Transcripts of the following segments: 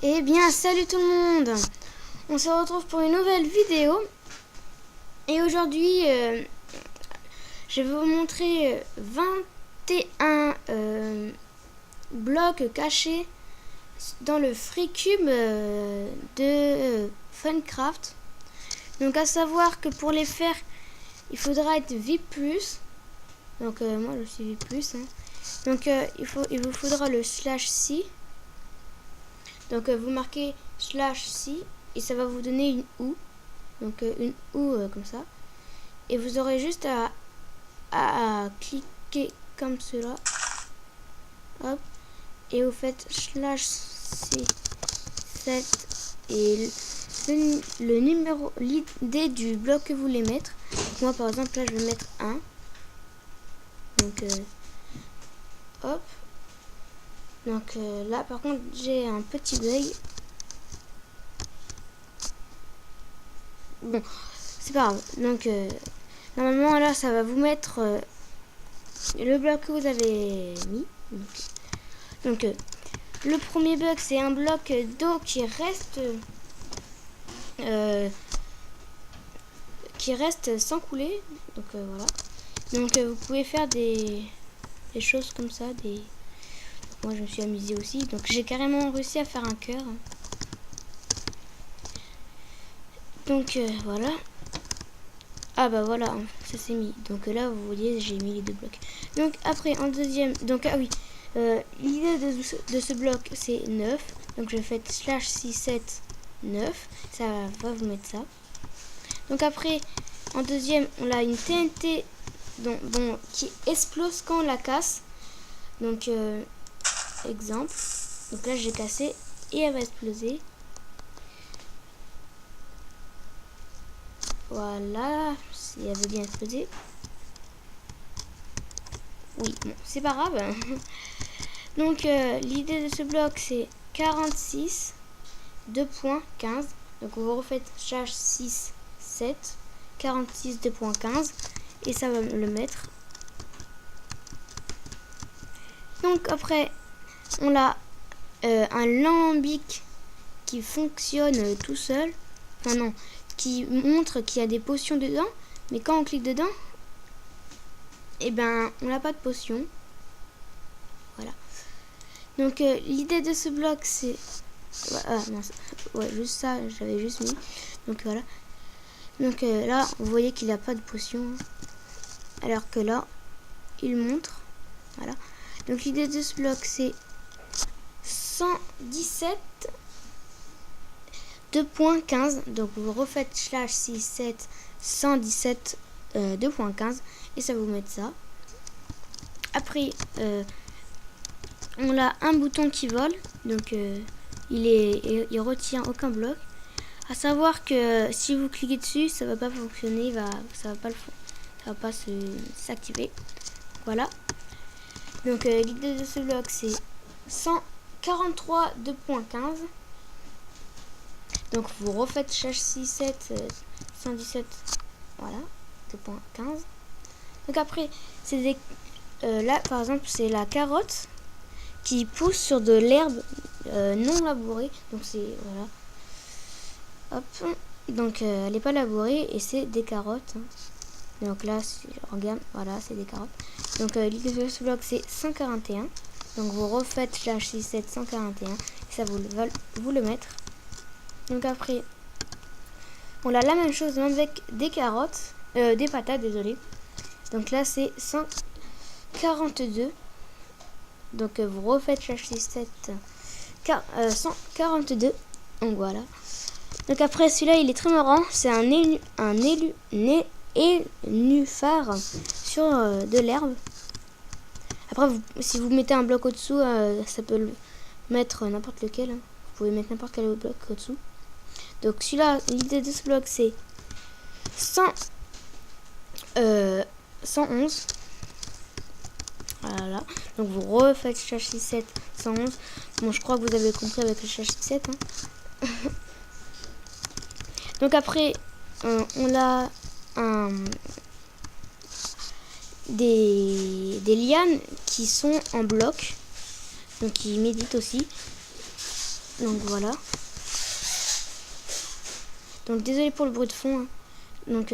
Eh bien, salut tout le monde. On se retrouve pour une nouvelle vidéo. Et aujourd'hui, je vais vous montrer 21 blocs cachés dans le Free Cube de Funcraft. Donc, à savoir que pour les faire, il faudra être VIP+. Donc, moi, je suis VIP+. Hein. Donc, il vous faudra le /C. Donc vous marquez /C et ça va vous donner une OU. Donc une OU comme ça. Et vous aurez juste à cliquer comme cela. Hop. Et vous faites /C7 et le numéro, l'idée du bloc que vous voulez mettre. Donc, moi par exemple là je vais mettre 1. Donc hop. Donc là par contre j'ai un petit bug. Bon, c'est pas grave. Donc normalement là ça va vous mettre le bloc que vous avez mis. Donc le premier bloc c'est un bloc d'eau qui reste sans couler. Donc voilà. Donc vous pouvez faire des choses comme ça. Moi je me suis amusée aussi. Donc j'ai carrément réussi à faire un cœur. Donc voilà. Ah bah voilà, ça s'est mis. Donc là vous voyez j'ai mis les deux blocs. Donc après en deuxième. Donc ah oui. L'idée de ce bloc c'est 9. Donc je fais /C7 9. Ça va vous mettre ça. Donc après en deuxième on a une TNT qui explose quand on la casse. Donc exemple. Donc là j'ai cassé et elle va exploser. Voilà, si elle veut bien explosé. Oui, bon, c'est pas grave. Donc, l'idée de ce bloc, c'est 46, 2.15. Donc, vous refaites /6, 7, 46, 2.15. Et ça va le mettre. Donc, après, on a un lambic qui fonctionne tout seul. Enfin, non. Qui montre qu'il y a des potions dedans, mais quand on clique dedans, et ben on n'a pas de potion. Voilà. Donc l'idée de ce bloc c'est juste ça, j'avais juste mis. Donc voilà. Donc là vous voyez qu'il n'a pas de potion, alors que là il montre. Voilà. Donc l'idée de ce bloc c'est 117 2.15. Donc vous refaites /C7 117 2.15 et ça vous met ça. Après on a un bouton qui vole. Donc il retient aucun bloc. À savoir que si vous cliquez dessus, ça va pas fonctionner, ça va pas s'activer. Voilà. Donc l'idée de ce bloc c'est 143 2.15. Donc vous refaites /C7 117, voilà, 2.15. Donc après c'est là par exemple c'est la carotte qui pousse sur de l'herbe non labourée. Donc c'est voilà. Hop. Donc elle n'est pas labourée et c'est des carottes. Hein. Donc là si je regarde, voilà c'est des carottes. Donc l'idée de ce bloc c'est 141. Donc vous refaites /C7 141 et ça vous le mettre. Donc après, on a la même chose même avec des carottes, des patates, désolé. Donc là c'est 142. Donc vous refaites /C7 142. Donc voilà. Donc après celui-là il est très marrant. C'est un nénuphar sur de l'herbe. Après si vous mettez un bloc au-dessous, ça peut le mettre n'importe lequel. Hein. Vous pouvez mettre n'importe quel bloc au-dessous. Donc celui-là, l'idée de ce bloc c'est 111. Voilà. Donc vous refaites /C7 111. Bon, je crois que vous avez compris avec le /C7. Hein. Donc après, on a des lianes qui sont en bloc. Donc qui méditent aussi. Donc voilà. Donc désolé pour le bruit de fond. Hein. Donc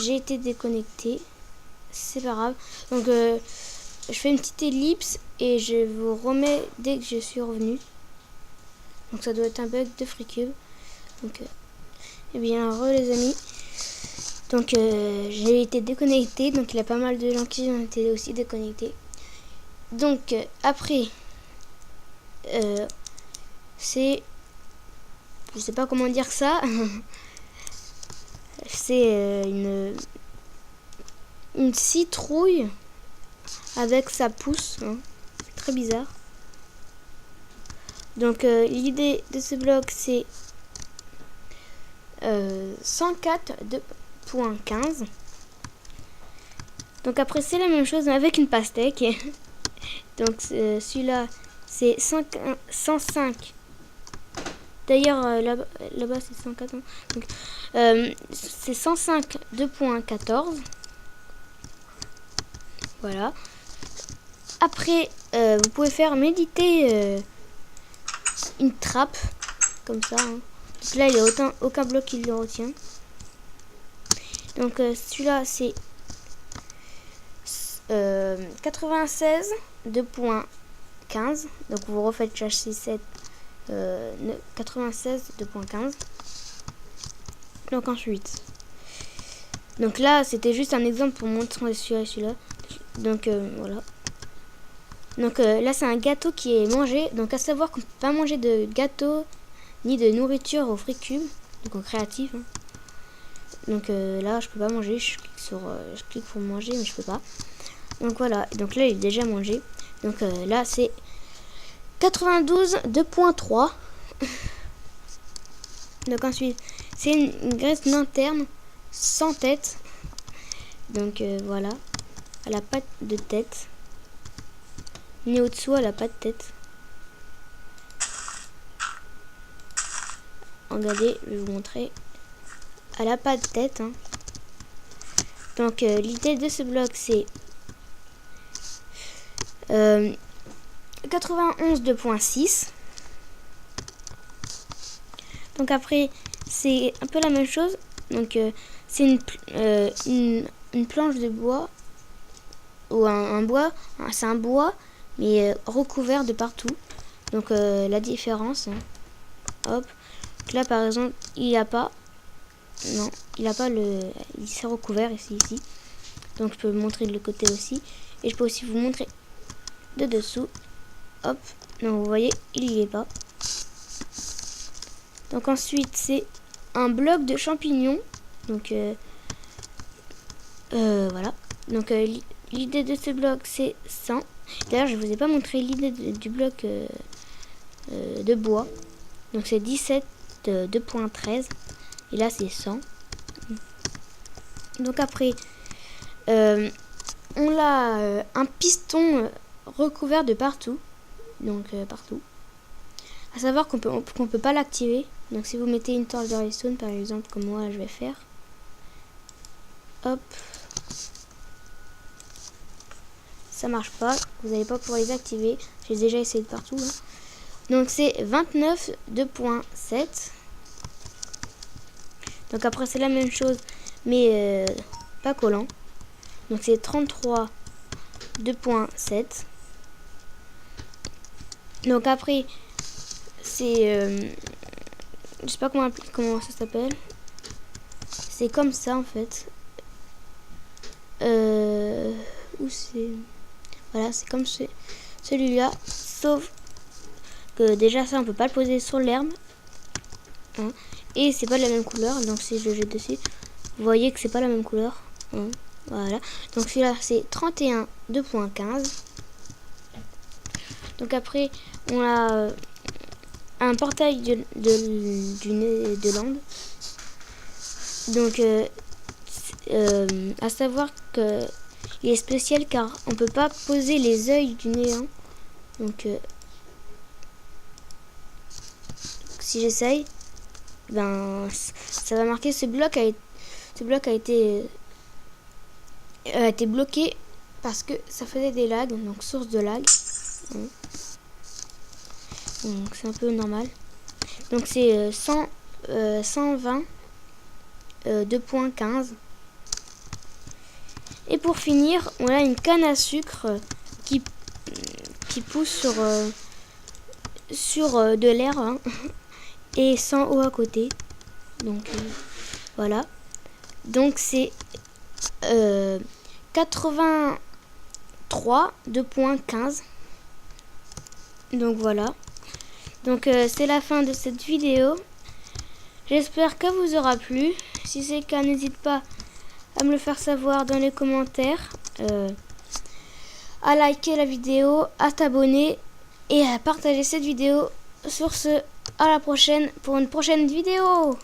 j'ai été déconnecté. C'est pas grave. Donc je fais une petite ellipse et je vous remets dès que je suis revenu. Donc ça doit être un bug de FreeCube. Donc eh bien les amis. Donc j'ai été déconnecté. Donc il y a pas mal de gens qui ont été aussi déconnectés. Donc après c'est, je sais pas comment dire ça. C'est une citrouille avec sa pousse. Hein. C'est très bizarre. Donc l'idée de ce bloc c'est 104.2.15. Donc après c'est la même chose mais avec une pastèque. Donc celui-là c'est 105. D'ailleurs là-bas c'est 104. Donc c'est 105 2.14. Voilà. Après vous pouvez faire méditer une trappe comme ça. Hein. Donc là il n'y a aucun bloc qui le retient. Donc celui-là c'est 96 2.15. Donc vous refaites HC7 96 2.15. Donc ensuite. Donc là c'était juste un exemple pour montrer celui-là et celui-là. Donc voilà. Donc là c'est un gâteau qui est mangé. Donc à savoir qu'on ne peut pas manger de gâteau ni de nourriture au FreeCube. Donc au créatif. Hein. Donc là je peux pas manger. Je clique pour manger mais je peux pas. Donc voilà, donc là il est déjà mangé. Donc là c'est 92 2.3. Donc ensuite c'est une graisse lanterne sans tête. Donc voilà, elle a pas de tête. Ni au-dessous elle a pas de tête. Regardez, je vais vous montrer. Elle a pas de tête. Hein. Donc l'idée de ce bloc c'est 91 2.6. Donc après c'est un peu la même chose. Donc c'est une planche de bois ou un bois. C'est un bois mais recouvert de partout. Donc la différence. Hein. Hop. Donc là par exemple il a pas. Non, il a pas le. Il s'est recouvert ici. Donc je peux vous montrer de le côté aussi. Et je peux aussi vous montrer de dessous. Hop. Donc vous voyez, il y est pas. Donc ensuite c'est un bloc de champignons. Donc voilà. Donc l'idée de ce bloc c'est 100. D'ailleurs je vous ai pas montré l'idée du bloc de bois. Donc c'est 17 2.13. Et là c'est 100. Donc après on a un piston recouvert de partout. Donc partout. À savoir qu'on peut pas l'activer. Donc si vous mettez une torche de redstone par exemple comme moi je vais faire. Hop. Ça marche pas. Vous n'allez pas pouvoir les activer. J'ai déjà essayé de partout. Hein. Donc c'est 29 2.7. Donc après c'est la même chose mais pas collant. Donc c'est 33 2.7. Donc après c'est je sais pas comment ça s'appelle. C'est comme ça en fait. Où c'est. Voilà, c'est comme celui-là. Sauf que déjà ça on peut pas le poser sur l'herbe. Hein. Et c'est pas de la même couleur. Donc si je le jette dessus, vous voyez que c'est pas la même couleur. Hein. Voilà. Donc celui-là c'est 31 2.15. Donc après on a un portail de lande. Donc à savoir que il est spécial car on peut pas poser les œils du néant. Donc si j'essaye, ben ça va marquer ce bloc a été bloqué parce que ça faisait des lags, donc source de lag. Donc c'est un peu normal. Donc c'est 120 2.15. Et pour finir, on a une canne à sucre qui pousse sur de l'air, hein, et sans eau à côté. Donc voilà. Donc c'est 83 2.15. Donc voilà. Donc c'est la fin de cette vidéo. J'espère qu'elle vous aura plu. Si c'est le cas, n'hésite pas à me le faire savoir dans les commentaires, à liker la vidéo, à t'abonner et à partager cette vidéo. Sur ce, à la prochaine pour une prochaine vidéo.